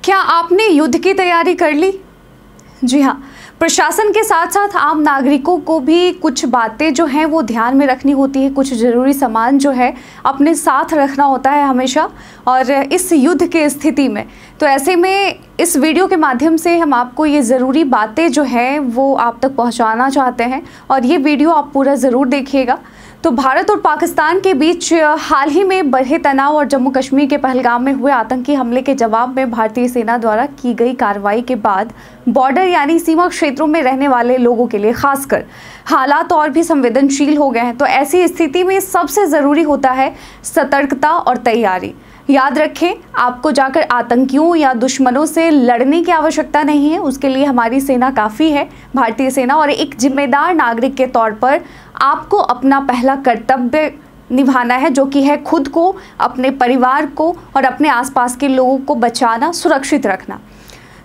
क्या आपने युद्ध की तैयारी कर ली? जी हाँ, प्रशासन के साथ साथ आम नागरिकों को भी कुछ बातें जो हैं वो ध्यान में रखनी होती है। कुछ ज़रूरी सामान जो है अपने साथ रखना होता है हमेशा, और इस युद्ध की स्थिति में। तो ऐसे में इस वीडियो के माध्यम से हम आपको ये ज़रूरी बातें जो हैं वो आप तक पहुंचाना चाहते हैं, और ये वीडियो आप पूरा ज़रूर देखिएगा। तो भारत और पाकिस्तान के बीच हाल ही में बढ़े तनाव और जम्मू कश्मीर के पहलगाम में हुए आतंकी हमले के जवाब में भारतीय सेना द्वारा की गई कार्रवाई के बाद बॉर्डर यानी सीमा क्षेत्रों में रहने वाले लोगों के लिए खासकर हालात और भी संवेदनशील हो गए हैं। तो ऐसी स्थिति में सबसे ज़रूरी होता है सतर्कता और तैयारी। याद रखें, आपको जाकर आतंकियों या दुश्मनों से लड़ने की आवश्यकता नहीं है। उसके लिए हमारी सेना काफ़ी है, भारतीय सेना। और एक जिम्मेदार नागरिक के तौर पर आपको अपना पहला कर्तव्य निभाना है, जो कि है खुद को, अपने परिवार को और अपने आसपास के लोगों को बचाना, सुरक्षित रखना।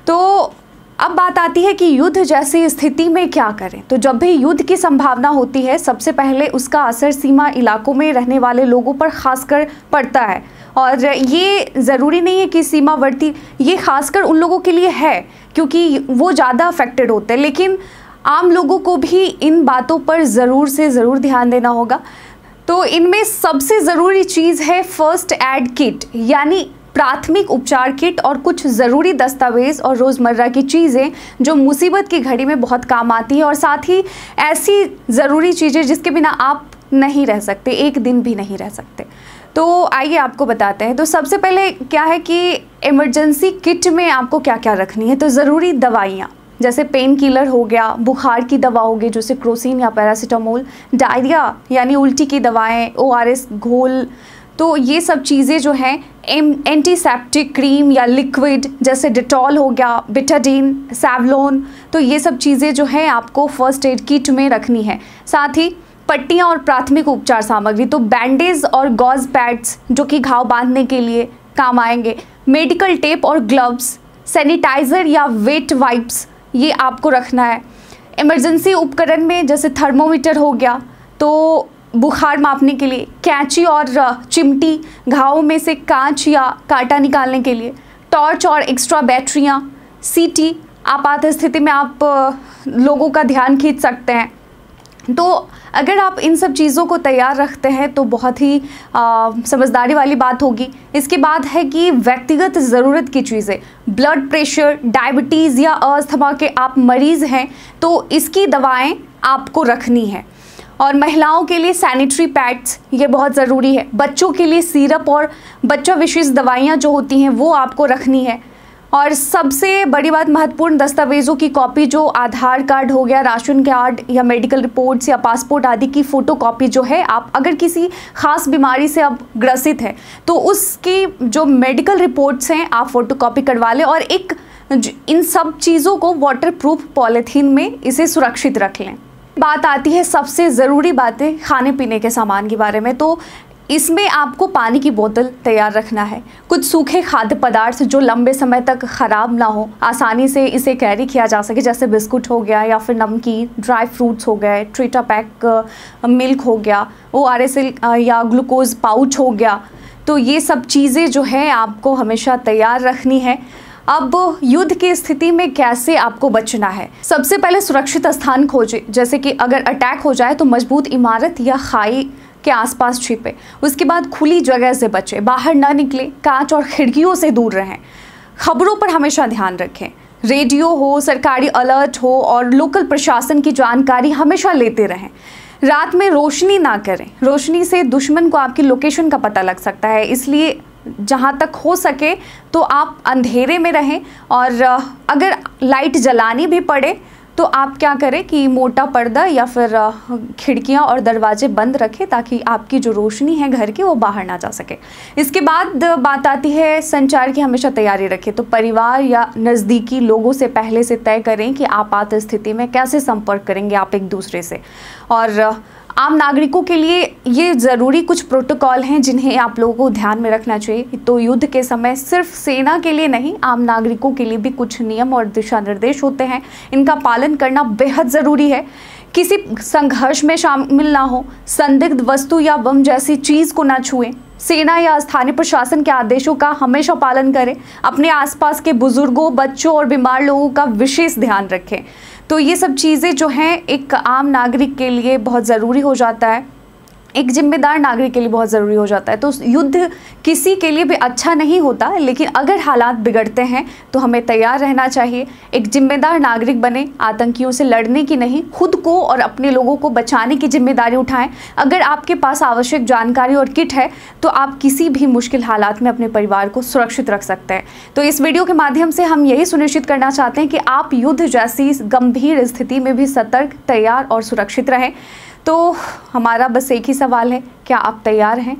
तो अब बात आती है कि युद्ध जैसी स्थिति में क्या करें। तो जब भी युद्ध की संभावना होती है, सबसे पहले उसका असर सीमा इलाकों में रहने वाले लोगों पर खासकर पड़ता है। और ये ज़रूरी नहीं है कि सीमावर्ती, ये खासकर उन लोगों के लिए है क्योंकि वो ज़्यादा अफेक्टेड होते हैं, लेकिन आम लोगों को भी इन बातों पर ज़रूर से ज़रूर ध्यान देना होगा। तो इनमें सबसे ज़रूरी चीज़ है फर्स्ट एड किट, यानी प्राथमिक उपचार किट, और कुछ ज़रूरी दस्तावेज़ और रोज़मर्रा की चीज़ें जो मुसीबत की घड़ी में बहुत काम आती है, और साथ ही ऐसी ज़रूरी चीज़ें जिसके बिना आप नहीं रह सकते, एक दिन भी नहीं रह सकते। तो आइए आपको बताते हैं। तो सबसे पहले क्या है कि इमरजेंसी किट में आपको क्या क्या रखनी है। तो ज़रूरी दवाइयाँ जैसे पेन किलर हो गया, बुखार की दवा होगी जैसे क्रोसिन या पैरासीटामोल, डायरिया यानी उल्टी की दवाएं, ORS घोल। तो ये सब चीज़ें जो हैं, एंटीसेप्टिक क्रीम या लिक्विड जैसे डिटॉल हो गया, बिटाडीन, सैवलोन। तो ये सब चीज़ें जो हैं आपको फर्स्ट एड किट में रखनी है। साथ ही पट्टियाँ और प्राथमिक उपचार सामग्री, तो बैंडेज और गॉज पैड्स जो कि घाव बांधने के लिए काम आएंगे, मेडिकल टेप और ग्लव्स, सैनिटाइज़र या वेट वाइप्स, ये आपको रखना है। इमरजेंसी उपकरण में जैसे थर्मोमीटर हो गया, तो बुखार मापने के लिए, कैंची और चिमटी, घावों में से कांच या कांटा निकालने के लिए, टॉर्च और एक्स्ट्रा बैटरियाँ, CT, आपात स्थिति में आप लोगों का ध्यान खींच सकते हैं। तो अगर आप इन सब चीज़ों को तैयार रखते हैं तो बहुत ही समझदारी वाली बात होगी। इसके बाद है कि व्यक्तिगत ज़रूरत की चीज़ें, ब्लड प्रेशर, डायबिटीज़ या अस्थमा के आप मरीज़ हैं तो इसकी दवाएं आपको रखनी है। और महिलाओं के लिए सैनिटरी पैड्स, ये बहुत ज़रूरी है। बच्चों के लिए सिरप और बच्चा विशेष दवाइयाँ जो होती हैं वो आपको रखनी है। और सबसे बड़ी बात, महत्वपूर्ण दस्तावेज़ों की कॉपी, जो आधार कार्ड हो गया, राशन कार्ड या मेडिकल रिपोर्ट्स या पासपोर्ट आदि की फ़ोटो कॉपी जो है, आप अगर किसी ख़ास बीमारी से आप ग्रसित हैं तो उसकी जो मेडिकल रिपोर्ट्स हैं आप फ़ोटो कॉपी करवा लें, और एक इन सब चीज़ों को वाटरप्रूफ पॉलीथीन में इसे सुरक्षित रख लें। बात आती है सबसे ज़रूरी बातें खाने पीने के सामान के बारे में। तो इसमें आपको पानी की बोतल तैयार रखना है, कुछ सूखे खाद्य पदार्थ जो लंबे समय तक ख़राब ना हो, आसानी से इसे कैरी किया जा सके, जैसे बिस्कुट हो गया या फिर नमकीन, ड्राई फ्रूट्स हो गए, ट्रीटा पैक मिल्क हो गया, ORS या ग्लूकोज पाउच हो गया। तो ये सब चीज़ें जो है आपको हमेशा तैयार रखनी है। अब युद्ध की स्थिति में कैसे आपको बचना है। सबसे पहले सुरक्षित स्थान खोजें, जैसे कि अगर अटैक हो जाए तो मजबूत इमारत या खाई के आसपास छिपे। उसके बाद खुली जगह से बचें, बाहर ना निकले, कांच और खिड़कियों से दूर रहें। खबरों पर हमेशा ध्यान रखें, रेडियो हो, सरकारी अलर्ट हो और लोकल प्रशासन की जानकारी हमेशा लेते रहें। रात में रोशनी ना करें, रोशनी से दुश्मन को आपकी लोकेशन का पता लग सकता है, इसलिए जहाँ तक हो सके तो आप अंधेरे में रहें। और अगर लाइट जलानी भी पड़े तो आप क्या करें कि मोटा पर्दा या फिर खिड़कियां और दरवाजे बंद रखें, ताकि आपकी जो रोशनी है घर की वो बाहर ना जा सके। इसके बाद बात आती है संचार की, हमेशा तैयारी रखें। तो परिवार या नज़दीकी लोगों से पहले से तय करें कि आपात स्थिति में कैसे संपर्क करेंगे आप एक दूसरे से। और आम नागरिकों के लिए ये ज़रूरी कुछ प्रोटोकॉल हैं जिन्हें आप लोगों को ध्यान में रखना चाहिए। तो युद्ध के समय सिर्फ सेना के लिए नहीं, आम नागरिकों के लिए भी कुछ नियम और दिशा निर्देश होते हैं, इनका पालन करना बेहद ज़रूरी है। किसी संघर्ष में शामिल ना हो, संदिग्ध वस्तु या बम जैसी चीज को ना छुएं, सेना या स्थानीय प्रशासन के आदेशों का हमेशा पालन करें, अपने आसपास के बुजुर्गों, बच्चों और बीमार लोगों का विशेष ध्यान रखें। तो ये सब चीज़ें जो हैं एक आम नागरिक के लिए बहुत ज़रूरी हो जाता है, एक जिम्मेदार नागरिक के लिए बहुत ज़रूरी हो जाता है। तो युद्ध किसी के लिए भी अच्छा नहीं होता, लेकिन अगर हालात बिगड़ते हैं तो हमें तैयार रहना चाहिए। एक जिम्मेदार नागरिक बने, आतंकियों से लड़ने की नहीं, खुद को और अपने लोगों को बचाने की जिम्मेदारी उठाएं। अगर आपके पास आवश्यक जानकारी और किट है तो आप किसी भी मुश्किल हालात में अपने परिवार को सुरक्षित रख सकते हैं। तो इस वीडियो के माध्यम से हम यही सुनिश्चित करना चाहते हैं कि आप युद्ध जैसी गंभीर स्थिति में भी सतर्क, तैयार और सुरक्षित रहें। तो हमारा बस एक ही सवाल है, क्या आप तैयार हैं?